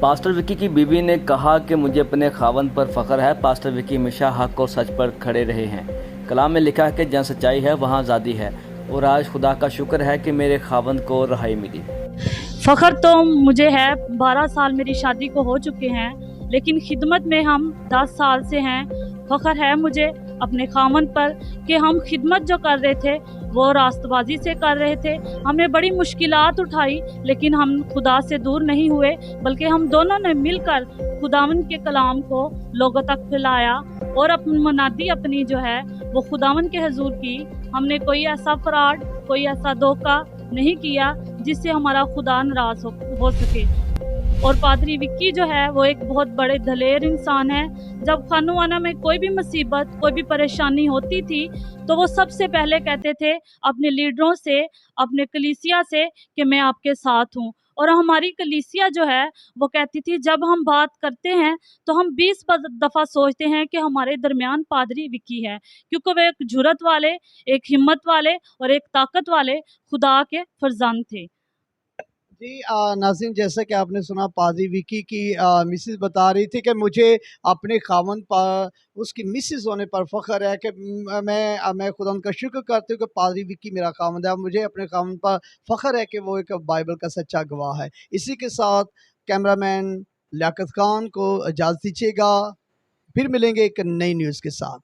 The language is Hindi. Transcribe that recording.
पास्टर विकी की बीवी ने कहा कि मुझे अपने खावंद पर फ़ख्र है। पास्टर विकी हमेशा हक और सच पर खड़े रहे हैं। कलाम में लिखा है कि जहाँ सच्चाई है वहाँ आज़ादी है, और आज खुदा का शुक्र है कि मेरे खावंद को रहाई मिली। फ़ख्र तो मुझे है, 12 साल मेरी शादी को हो चुके हैं, लेकिन खिदमत में हम 10 साल से हैं। फ़ख्र है मुझे अपने खामन पर कि हम खिदमत जो कर रहे थे वो रास्तबाजी से कर रहे थे। हमने बड़ी मुश्किलात उठाई, लेकिन हम खुदा से दूर नहीं हुए, बल्कि हम दोनों ने मिलकर खुदावन के कलाम को लोगों तक फैलाया और अपनी मुनादी अपनी जो है वो खुदावन के हजूर की। हमने कोई ऐसा फ्रॉड, कोई ऐसा धोखा नहीं किया जिससे हमारा खुदा नाराज हो सके। और पादरी विक्की जो है वो एक बहुत बड़े दलेर इंसान है। जब खानोवाना में कोई भी मुसीबत, कोई भी परेशानी होती थी तो वो सबसे पहले कहते थे अपने लीडरों से, अपने कलीसिया से कि मैं आपके साथ हूँ। और हमारी कलीसिया जो है वो कहती थी, जब हम बात करते हैं तो हम 20 दफ़ा सोचते हैं कि हमारे दरमियान पादरी विक्की है, क्योंकि वे एक जुरत वाले, एक हिम्मत वाले और एक ताकत वाले खुदा के फरजान थे। जी नाज़रीन, जैसा कि आपने सुना पादरी विकी की मिसेस बता रही थी कि मुझे अपने खावंद पर, उसकी मिसेस होने पर फ़ख्र है कि मैं खुदा का शुक्र करती हूँ कि पादरी विकी मेरा खावंद है। मुझे अपने खावंद पर फ़ख्र है कि वो एक बाइबल का सच्चा गवाह है। इसी के साथ कैमरामैन लियाकत खान को इजाज़त दीजिएगा। फिर मिलेंगे एक नई न्यूज़ के साथ।